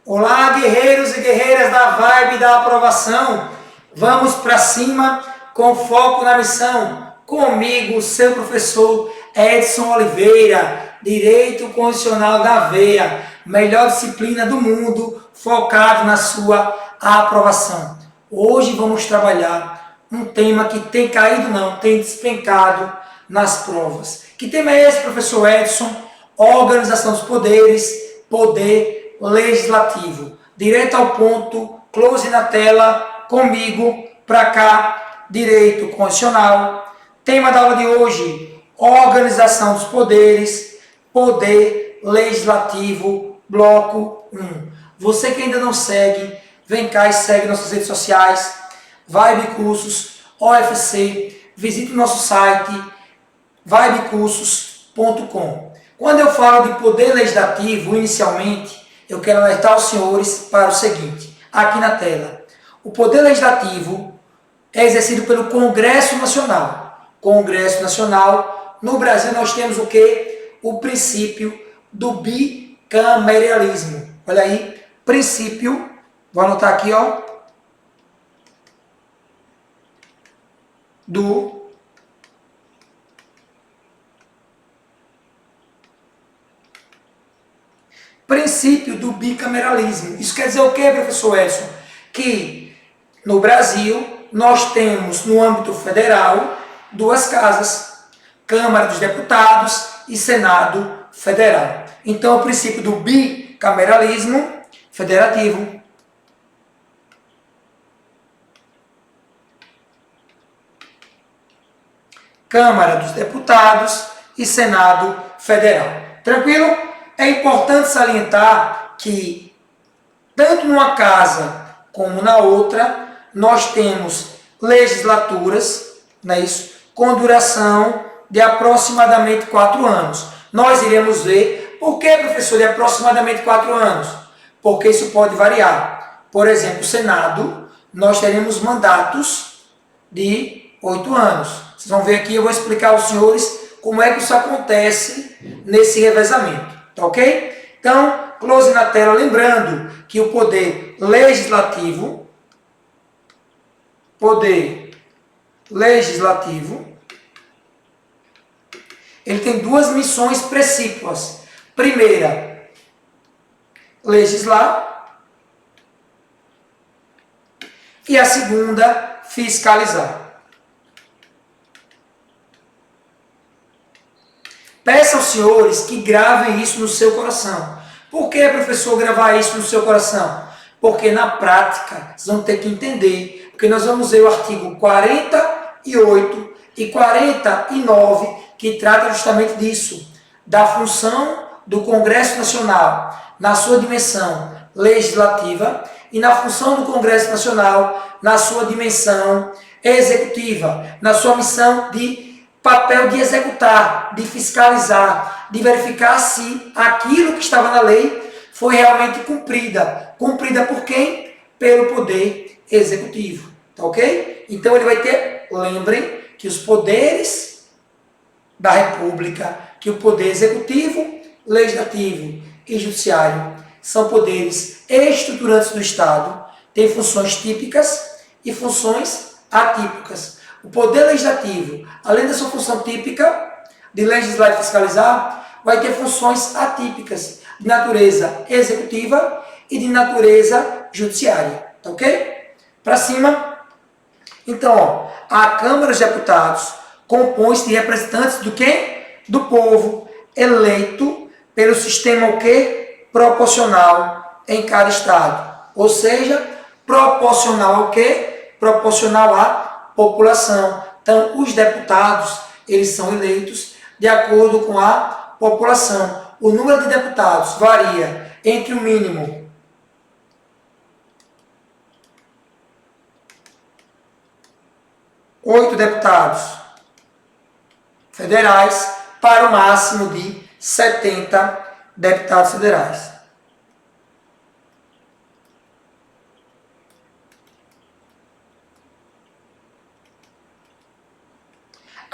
Olá, guerreiros e guerreiras da vibe da aprovação. Vamos para cima com foco na missão. Comigo, seu professor Edson Oliveira, Direito Constitucional da Veia, melhor disciplina do mundo, focado na sua aprovação. Hoje vamos trabalhar um tema que tem caído não, tem despencado nas provas. Que tema é esse, professor Edson? Organização dos poderes, poder legislativo. Direto ao ponto, close na tela, comigo, para cá, direito constitucional. Tema da aula de hoje, organização dos poderes, poder legislativo, bloco 1. Você que ainda não segue, vem cá e segue nossas redes sociais, Vibe Cursos, OFC, visite o nosso site, vibecursos.com. Quando eu falo de poder legislativo, inicialmente, eu quero alertar os senhores para o seguinte, aqui na tela. O poder legislativo é exercido pelo Congresso Nacional. Congresso Nacional, no Brasil nós temos o quê? O princípio do bicameralismo. Olha aí, princípio, vou anotar aqui, ó, do princípio do bicameralismo. Isso quer dizer o quê, professor Edson? Que no Brasil nós temos, no âmbito federal, duas casas, Câmara dos Deputados e Senado Federal. Então, o princípio do bicameralismo federativo Câmara dos Deputados e Senado Federal. Tranquilo? É importante salientar que, tanto numa casa como na outra, nós temos legislaturas, não é isso? Com duração de aproximadamente 4 anos. Nós iremos ver por que, professor, de aproximadamente 4 anos? Porque isso pode variar. Por exemplo, o Senado, nós teremos mandatos de 8 anos. Vocês vão ver aqui, eu vou explicar aos senhores como é que isso acontece nesse revezamento. Tá ok? Então, close na tela, lembrando que o poder legislativo, ele tem duas missões precípuas. Primeira, legislar, e a segunda, fiscalizar. Peço aos senhores que gravem isso no seu coração. Por que, professor, gravar isso no seu coração? Porque na prática, vocês vão ter que entender, porque nós vamos ver o artigo 48 e 49, que trata justamente disso, da função do Congresso Nacional na sua dimensão legislativa e na função do Congresso Nacional na sua dimensão executiva, na sua missão de papel de executar, de fiscalizar, de verificar se aquilo que estava na lei foi realmente cumprida. Cumprida por quem? Pelo Poder Executivo. Tá ok? Então ele vai ter, lembrem, que os poderes da República, que o Poder Executivo, Legislativo e Judiciário são poderes estruturantes do Estado, têm funções típicas e funções atípicas. O Poder Legislativo, além da sua função típica de legislar e fiscalizar, vai ter funções atípicas de natureza executiva e de natureza judiciária. Tá ok? Para cima. Então, ó, a Câmara dos Deputados compõe-se de representantes do quê? Do povo, eleito pelo sistema o quê? Proporcional em cada estado. Ou seja, proporcional ao quê? Proporcional à população. Então, os deputados, eles são eleitos de acordo com a população. O número de deputados varia entre o mínimo 8 deputados federais para o máximo de 70 deputados federais.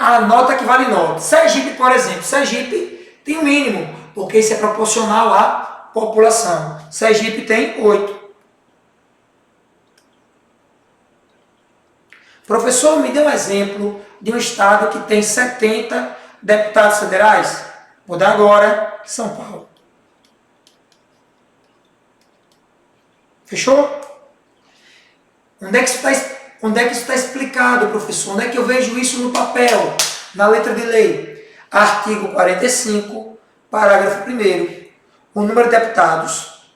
A nota que vale nota. Sergipe, por exemplo. Sergipe tem um mínimo, porque isso é proporcional à população. Sergipe tem 8. Professor, me dê um exemplo de um estado que tem 70 deputados federais. Vou dar agora São Paulo. Fechou? Onde é que isso está explicado, professor? Onde é que eu vejo isso no papel, na letra de lei? Artigo 45, parágrafo 1º. O número de deputados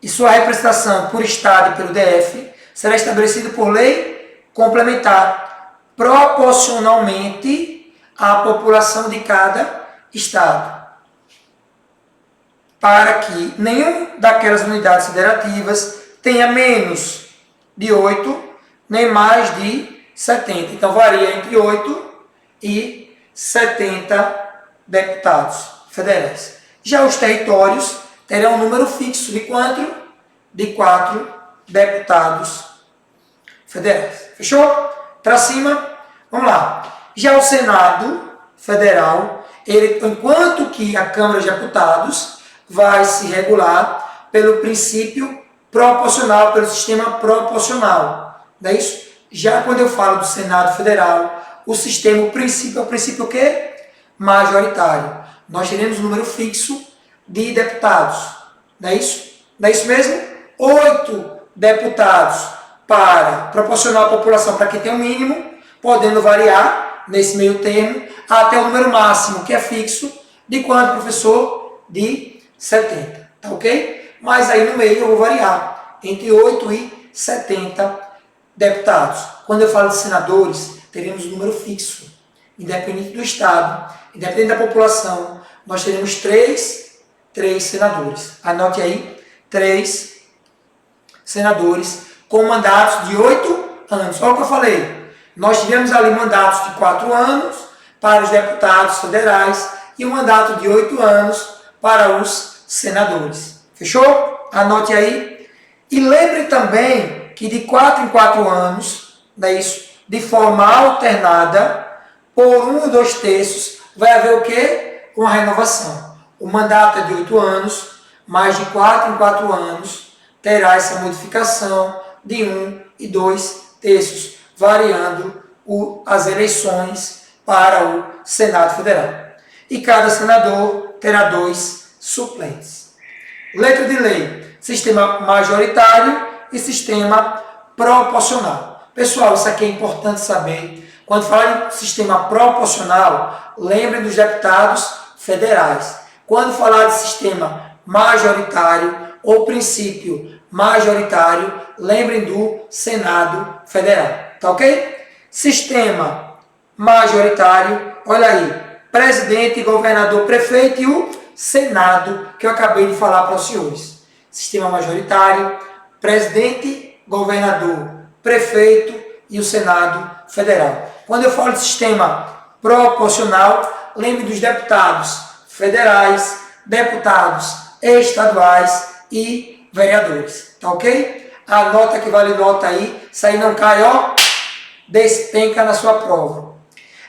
e sua representação por Estado e pelo DF será estabelecido por lei complementar, proporcionalmente à população de cada Estado, para que nenhum daquelas unidades federativas tenha menos de 8, nem mais de 70. Então, varia entre 8 e 70 deputados federais. Já os territórios terão um número fixo de quanto? De 4 deputados federais. Fechou? Para cima, vamos lá. Já o Senado Federal, enquanto que a Câmara de Deputados vai se regular pelo princípio proporcional, pelo sistema proporcional. Não é isso? Já quando eu falo do Senado Federal, o princípio é o princípio o quê? Majoritário. Nós teremos um número fixo de deputados. Não é isso? Não é isso mesmo? 8 deputados para proporcionar a população para que tenha o mínimo, podendo variar nesse meio termo até o número máximo, que é fixo, de quanto, professor? De 70. Tá ok? Mas aí no meio eu vou variar entre 8 e 70 deputados. Quando eu falo de senadores, teremos um número fixo. Independente do Estado, independente da população, nós teremos três senadores. Anote aí, 3 senadores com mandatos de 8 anos. Olha o que eu falei. Nós tivemos ali mandatos de 4 anos para os deputados federais e um mandato de 8 anos para os senadores. Fechou? Anote aí. E lembre também que de 4 em 4 anos, não é isso? De forma alternada, por 1 ou 2 terços, vai haver o quê? Uma renovação. O mandato é de 8 anos, mas de 4 em 4 anos terá essa modificação de 1 e 2 terços, variando as eleições para o Senado Federal. E cada senador terá 2 suplentes. Letra de lei, sistema majoritário e sistema proporcional. Pessoal, isso aqui é importante saber. Quando falar em sistema proporcional, lembrem dos deputados federais. Quando falar de sistema majoritário ou princípio majoritário, lembrem do Senado Federal. Tá ok? Sistema majoritário, olha aí, presidente, governador, prefeito e o Senado, que eu acabei de falar para os senhores. Sistema majoritário, presidente, governador, prefeito e o Senado Federal. Quando eu falo de sistema proporcional, lembre dos deputados federais, deputados estaduais e vereadores. Tá ok? A nota que vale nota aí, isso aí não cai, ó, despenca na sua prova.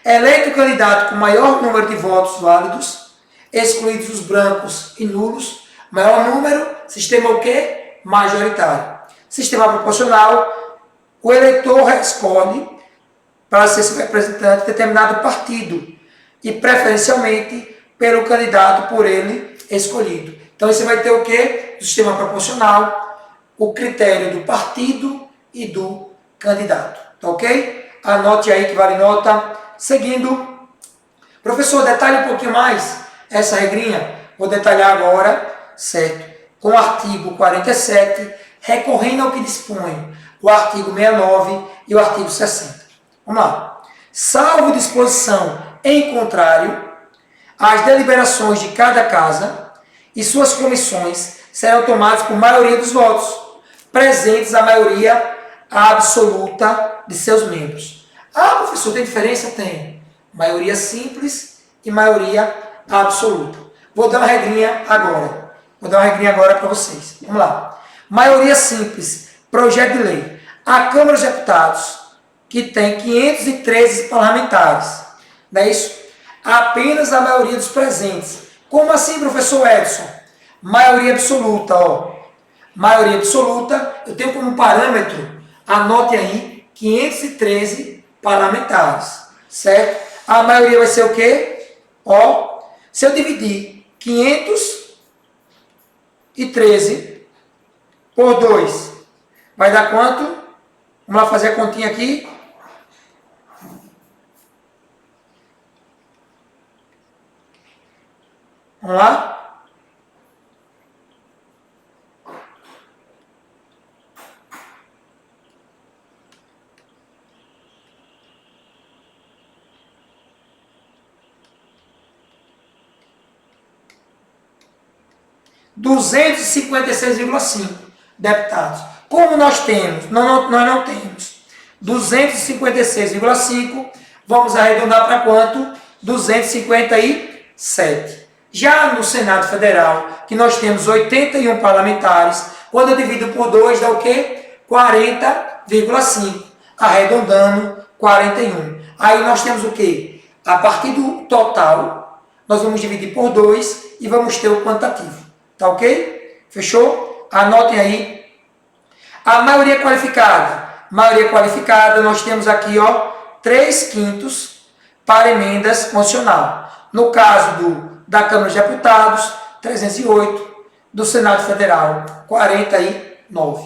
Eleito o candidato com maior número de votos válidos, excluídos os brancos e nulos, maior número, sistema o quê? Majoritário. Sistema proporcional, o eleitor escolhe para ser seu representante de determinado partido e preferencialmente pelo candidato por ele escolhido. Então você vai ter o quê? O sistema proporcional, o critério do partido e do candidato. Tá ok? Anote aí que vale nota. Seguindo, professor, detalhe um pouquinho mais essa regrinha. Vou detalhar agora, certo? Com o artigo 47, recorrendo ao que dispõe o artigo 69 e o artigo 60. Vamos lá. Salvo disposição em contrário, as deliberações de cada casa e suas comissões serão tomadas por maioria dos votos, presentes a maioria absoluta de seus membros. Ah, professor, tem diferença? Tem. Maioria simples e maioria absoluta. Vou dar uma regrinha agora. Para vocês. Vamos lá. Maioria simples, projeto de lei. A Câmara dos Deputados, que tem 513 parlamentares, não é isso? Apenas a maioria dos presentes. Como assim, professor Edson? Maioria absoluta, ó. Maioria absoluta, eu tenho como parâmetro, anote aí, 513 parlamentares, certo? A maioria vai ser o quê? Ó, se eu dividir 513 por 2, vai dar quanto? Vamos lá fazer a continha aqui. Vamos lá? R$ 256,5 deputados. Como nós temos? Nós não temos 256,5, vamos arredondar para quanto? 257. Já no Senado Federal, que nós temos 81 parlamentares, quando eu divido por 2, dá o quê? 40,5. Arredondando, 41. Aí nós temos o quê? A partir do total, nós vamos dividir por 2 e vamos ter o quantitativo. Tá ok? Fechou? Anotem aí. A maioria qualificada. Maioria qualificada, nós temos aqui, ó, 3/5 para emendas constitucional. No caso da Câmara de Deputados, 308. Do Senado Federal, 49.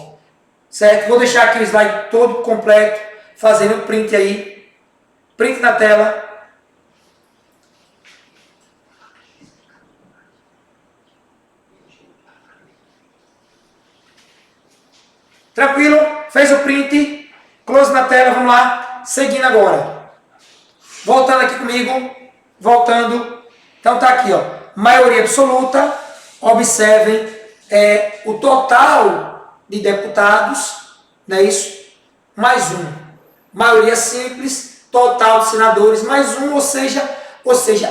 Certo? Vou deixar aqui o slide todo completo, fazendo um print aí. Print na tela. Tranquilo? Fez o print? Close na tela, vamos lá. Seguindo agora. Voltando aqui comigo. Voltando. Então tá aqui, ó. Maioria absoluta. Observem, o total de deputados, não é isso? Mais um. Maioria simples, total de senadores, mais um, ou seja,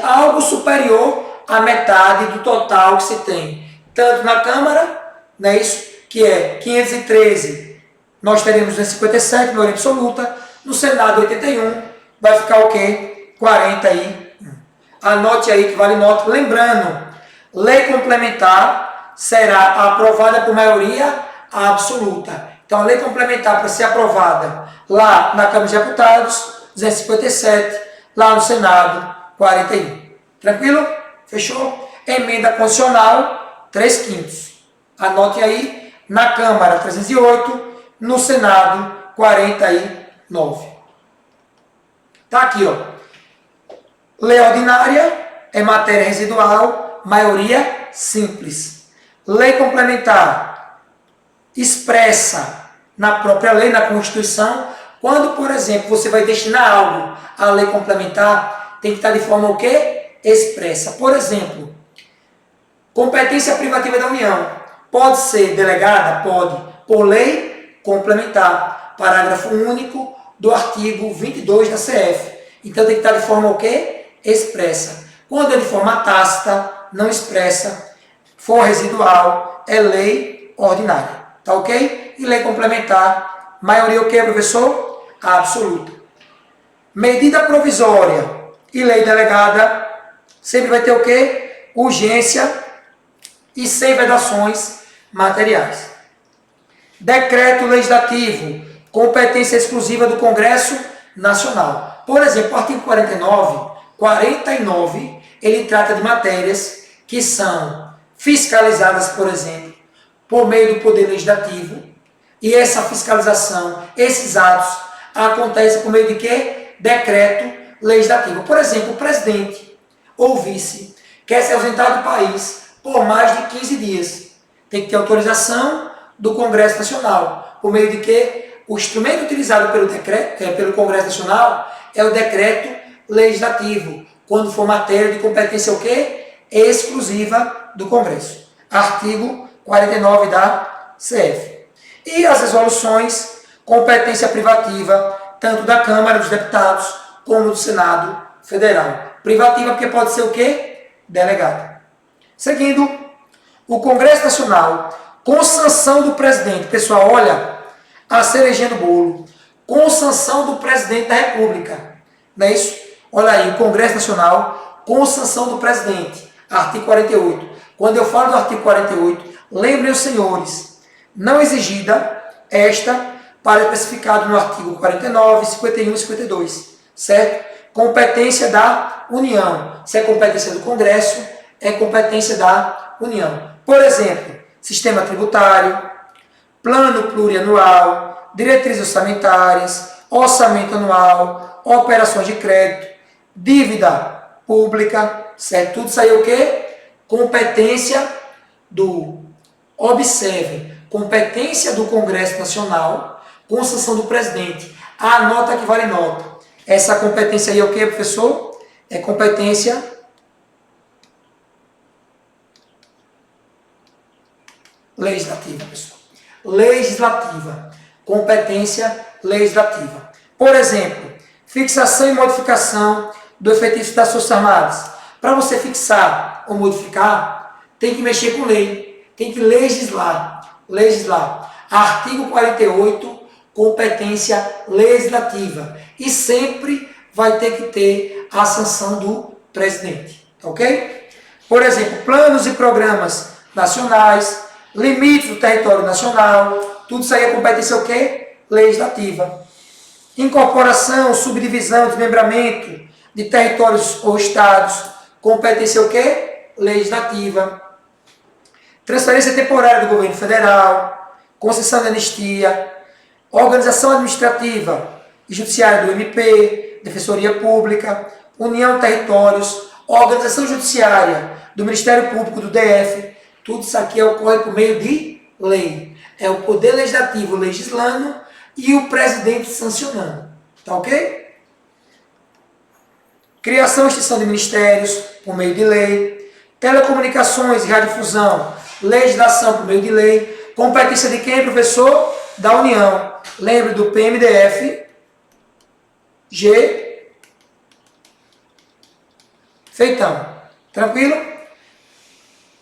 algo superior à metade do total que se tem. Tanto na Câmara, não é isso? Que é 513, nós teremos 257, maioria absoluta. No Senado, 81, vai ficar o quê? 41. Anote aí que vale nota. Lembrando, lei complementar será aprovada por maioria absoluta. Então, a lei complementar, para ser aprovada lá na Câmara de Deputados, 257, lá no Senado, 41. Tranquilo? Fechou? Emenda constitucional, 3/5. Anote aí. Na Câmara, 308, no Senado, 49. Tá aqui, ó. Lei ordinária é matéria residual, maioria simples. Lei complementar expressa na própria lei, na Constituição. Quando, por exemplo, você vai destinar algo à lei complementar, tem que estar de forma o quê? Expressa. Por exemplo, competência privativa da União. Pode ser delegada? Pode, por lei complementar. Parágrafo único do artigo 22 da CF. Então tem que estar de forma o quê? Expressa. Quando é de forma tácita, não expressa, for residual, é lei ordinária. Tá ok? E lei complementar, maioria o quê, professor? Absoluta. Medida provisória e lei delegada, sempre vai ter o quê? Urgência e sem vedações materiais. Decreto legislativo, competência exclusiva do Congresso Nacional. Por exemplo, o artigo 49, ele trata de matérias que são fiscalizadas, por exemplo, por meio do Poder Legislativo, e essa fiscalização, esses atos, acontecem por meio de quê? Decreto legislativo. Por exemplo, o presidente ou vice quer se ausentar do país por mais de 15 dias. Tem que ter autorização do Congresso Nacional. Por meio de que o instrumento utilizado pelo Congresso Nacional é o decreto legislativo, quando for matéria de competência o quê? Exclusiva do Congresso. Artigo 49 da CF. E as resoluções, competência privativa, tanto da Câmara dos Deputados, como do Senado Federal. Privativa porque pode ser o quê? Delegada. Seguindo, o Congresso Nacional, com sanção do presidente. Pessoal, olha, a cerejinha do bolo. Com sanção do presidente da República. Não é isso? Olha aí, o Congresso Nacional, com sanção do presidente. Artigo 48. Quando eu falo do artigo 48, lembrem os senhores, não exigida esta para especificado no artigo 49, 51 e 52, certo? Competência da União. Se é competência do Congresso, é competência da União. Por exemplo, sistema tributário, plano plurianual, diretrizes orçamentárias, orçamento anual, operações de crédito, dívida pública, certo? Tudo isso aí é o quê? Competência do, observe, competência do Congresso Nacional, com sanção do presidente. A nota que vale nota. Essa competência aí é o quê, professor? É competência legislativa, pessoal. Legislativa. Competência legislativa. Por exemplo, fixação e modificação do efetivo das Forças Armadas. Para você fixar ou modificar, tem que mexer com lei. Tem que legislar. Legislar. Artigo 48, competência legislativa. E sempre vai ter que ter a sanção do presidente. Ok? Por exemplo, planos e programas nacionais, limites do território nacional, tudo isso aí é competência o quê? Legislativa. Incorporação, subdivisão, desmembramento de territórios ou estados, competência o quê? Legislativa. Transferência temporária do governo federal, concessão de anistia, organização administrativa e judiciária do MP, Defensoria Pública, União de Territórios, organização judiciária do Ministério Público do DF, tudo isso aqui ocorre por meio de lei. É o Poder Legislativo legislando e o presidente sancionando. Tá ok? Criação e extinção de ministérios por meio de lei. Telecomunicações e radiodifusão, legislação por meio de lei. Competência de quem, professor? Da União. Lembre do PMDF, G. Feitão. Tranquilo?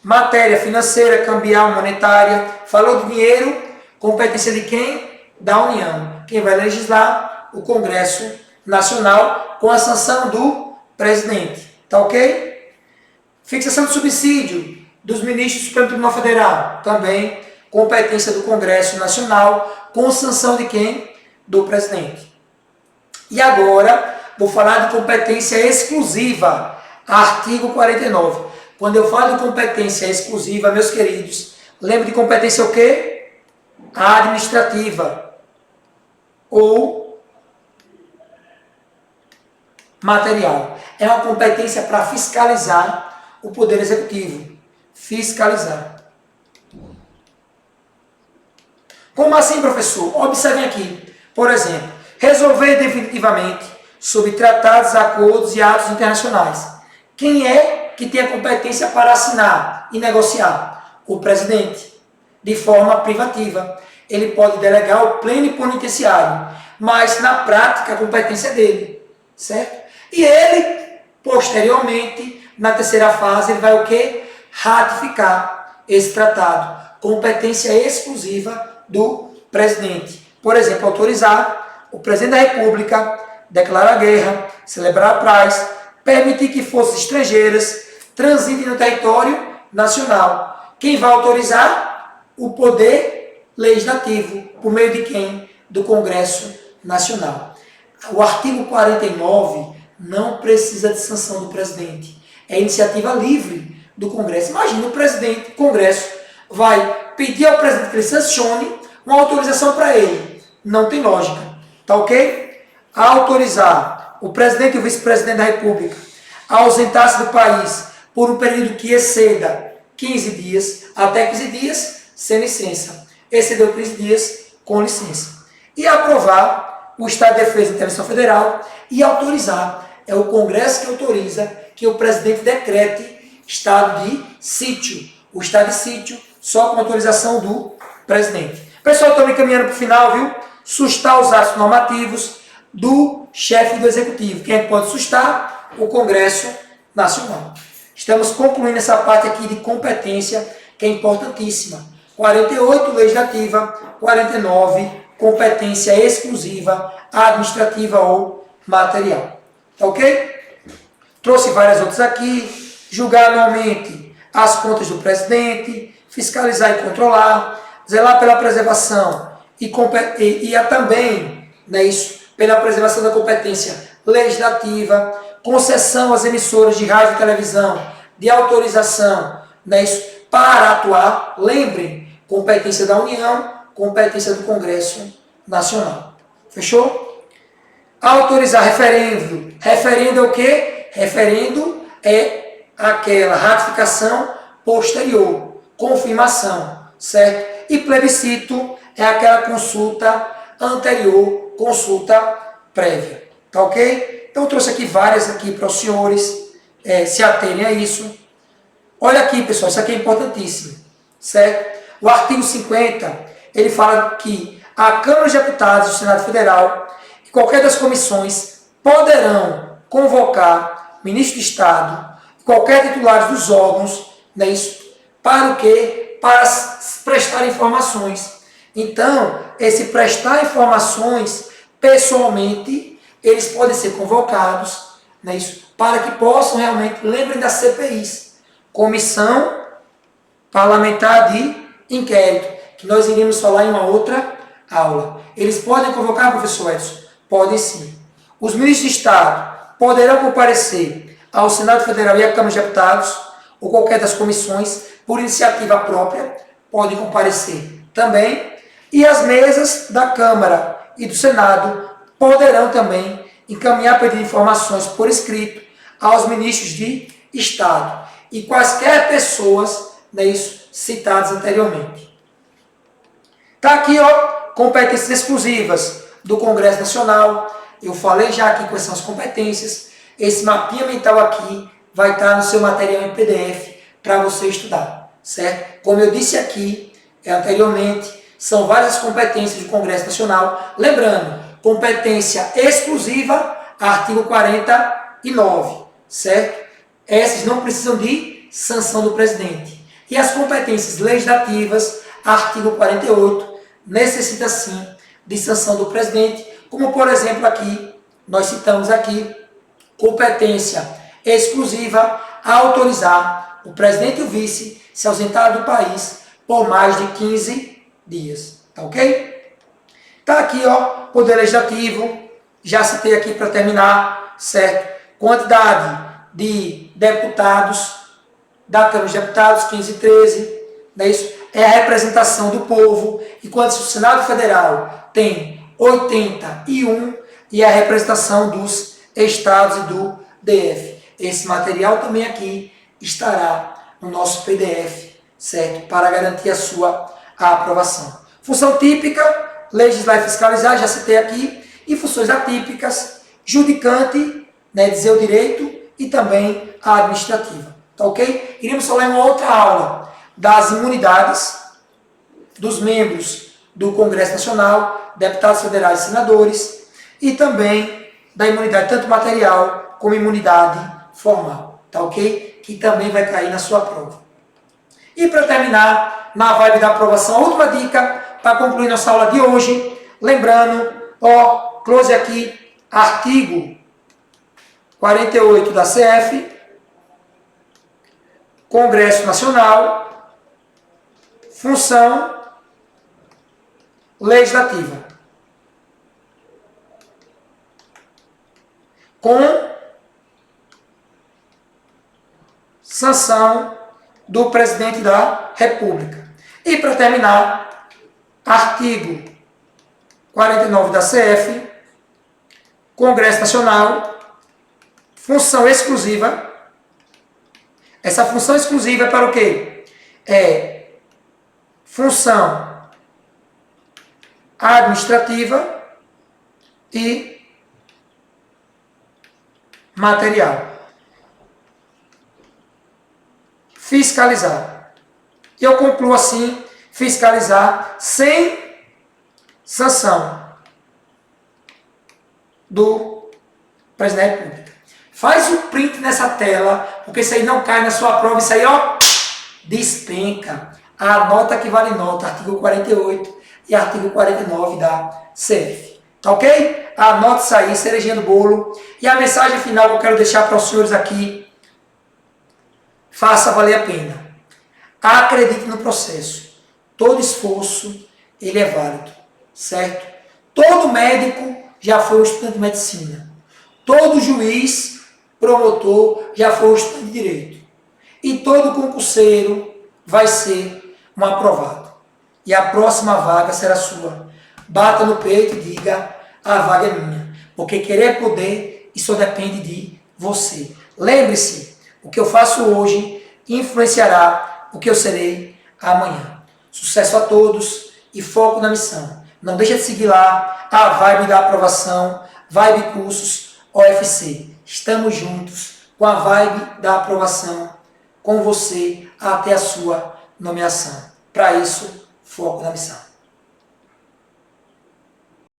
Matéria financeira, cambial, monetária. Falou de dinheiro, competência de quem? Da União. Quem vai legislar? O Congresso Nacional, com a sanção do presidente. Tá ok? Fixação de subsídio dos ministros do Supremo Tribunal Federal. Também competência do Congresso Nacional, com sanção de quem? Do presidente. E agora, vou falar de competência exclusiva. Artigo 49. Quando eu falo de competência exclusiva, meus queridos, lembre de competência o quê? Administrativa ou material. É uma competência para fiscalizar o Poder Executivo. Fiscalizar. Como assim, professor? Observem aqui. Por exemplo, resolver definitivamente sobre tratados, acordos e atos internacionais. Quem é que tem a competência para assinar e negociar? O presidente, de forma privativa. Ele pode delegar o plenipotenciário, mas na prática a competência é dele, certo? E ele, posteriormente, na terceira fase, ele vai o quê? Ratificar esse tratado. Competência exclusiva do presidente. Por exemplo, autorizar o presidente da República declarar guerra, celebrar a paz, permitir que forças estrangeiras transitem no território nacional. Quem vai autorizar? O Poder Legislativo. Por meio de quem? Do Congresso Nacional. O artigo 49 não precisa de sanção do presidente. É iniciativa livre do Congresso. Imagina o presidente, o Congresso, vai pedir ao presidente que ele sancione uma autorização para ele. Não tem lógica. Tá ok? A autorizar o presidente e o vice-presidente da República a ausentar-se do país por um período que exceda 15 dias, até 15 dias, sem licença. Excedeu 15 dias, com licença. E aprovar o Estado de Defesa e Intervenção Federal e autorizar. É o Congresso que autoriza que o presidente decrete estado de sítio. O estado de sítio só com autorização do presidente. Pessoal, estou me caminhando para o final, viu? Sustar os atos normativos do chefe do Executivo. Quem é que pode sustar? O Congresso Nacional. Estamos concluindo essa parte aqui de competência, que é importantíssima. 48, legislativa. 49, competência exclusiva, administrativa ou material. Tá ok? Trouxe várias outras aqui. Julgar anualmente as contas do presidente, fiscalizar e controlar, zelar pela preservação e também, né, isso, pela preservação da competência legislativa, concessão às emissoras de rádio e televisão de autorização, né, isso, para atuar, lembrem, competência da União, competência do Congresso Nacional. Fechou? Autorizar referendo. Referendo é o quê? Referendo é aquela ratificação posterior, confirmação, certo? E plebiscito é aquela consulta anterior, consulta prévia, tá ok? Então eu trouxe aqui várias aqui para os senhores se aterem a isso. Olha aqui, pessoal, isso aqui é importantíssimo, certo? O artigo 50, ele fala que a Câmara dos Deputados do Senado Federal e qualquer das comissões poderão convocar ministro de Estado, qualquer titular dos órgãos, né, isso, para o quê? Para prestar informações. Então, esse prestar informações, pessoalmente, eles podem ser convocados, né, isso, para que possam realmente, lembrem das CPIs, Comissão Parlamentar de Inquérito, que nós iremos falar em uma outra aula. Eles podem convocar, professor Edson? Podem sim. Os ministros de Estado poderão comparecer ao Senado Federal e à Câmara de Deputados, ou qualquer das comissões, por iniciativa própria, podem comparecer também. E as mesas da Câmara e do Senado poderão também encaminhar pedido de informações por escrito aos ministros de Estado e quaisquer pessoas, né, isso, citadas anteriormente. Está aqui, ó, competências exclusivas do Congresso Nacional. Eu falei já aqui quais são as competências. Esse mapinha mental aqui vai estar no seu material em PDF para você estudar, certo? Como eu disse aqui anteriormente, são várias competências do Congresso Nacional. Lembrando, competência exclusiva, artigo 49, certo? Essas não precisam de sanção do presidente. E as competências legislativas, artigo 48, necessita sim de sanção do presidente, como por exemplo aqui, nós citamos aqui, competência exclusiva a autorizar o presidente e o vice se ausentar do país por mais de 15 dias, tá ok? Tá aqui, ó, Poder Legislativo, já citei aqui para terminar, certo? Quantidade de deputados da Câmara dos Deputados, 15 e 13, não é isso? É a representação do povo, enquanto o Senado Federal tem 81 e a representação dos estados e do DF. Esse material também aqui estará no nosso PDF, certo? Para garantir a sua aprovação. Função típica, legislar e fiscalizar, já citei aqui, e funções atípicas, judicante, né, dizer o direito, e também a administrativa, tá ok? Iremos falar em uma outra aula das imunidades dos membros do Congresso Nacional, deputados federais e senadores, e também da imunidade tanto material como imunidade formal, tá ok? Que também vai cair na sua prova. E para terminar, na vibe da aprovação, a última dica para concluir nossa aula de hoje, lembrando, ó, close aqui, artigo 48 da CF, Congresso Nacional, função legislativa. Com sanção do presidente da República. E para terminar, artigo 49 da CF, Congresso Nacional, função exclusiva. Essa função exclusiva é para o quê? É função administrativa e material. Fiscalizar. E eu concluo assim, fiscalizar sem sanção do presidente da República. Faz o print nessa tela, porque isso aí não cai na sua prova, isso aí, ó, despenca. A nota que vale nota, artigo 48 e artigo 49 da CF. Tá ok? Anote isso aí, cerejinha do bolo. E a mensagem final que eu quero deixar para os senhores aqui. Faça valer a pena. Acredite no processo. Todo esforço, ele é válido, certo? Todo médico já foi um estudante de medicina. Todo juiz, promotor, já foi um estudante de direito. E todo concurseiro vai ser um aprovado. E a próxima vaga será sua. Bata no peito e diga, a vaga é minha. Porque querer é poder e só depende de você. Lembre-se, o que eu faço hoje influenciará o que eu serei amanhã. Sucesso a todos e foco na missão. Não deixa de seguir lá a Vibe da Aprovação, Vibe Cursos OFC. Estamos juntos com a Vibe da Aprovação, com você até a sua nomeação. Para isso, foco na missão.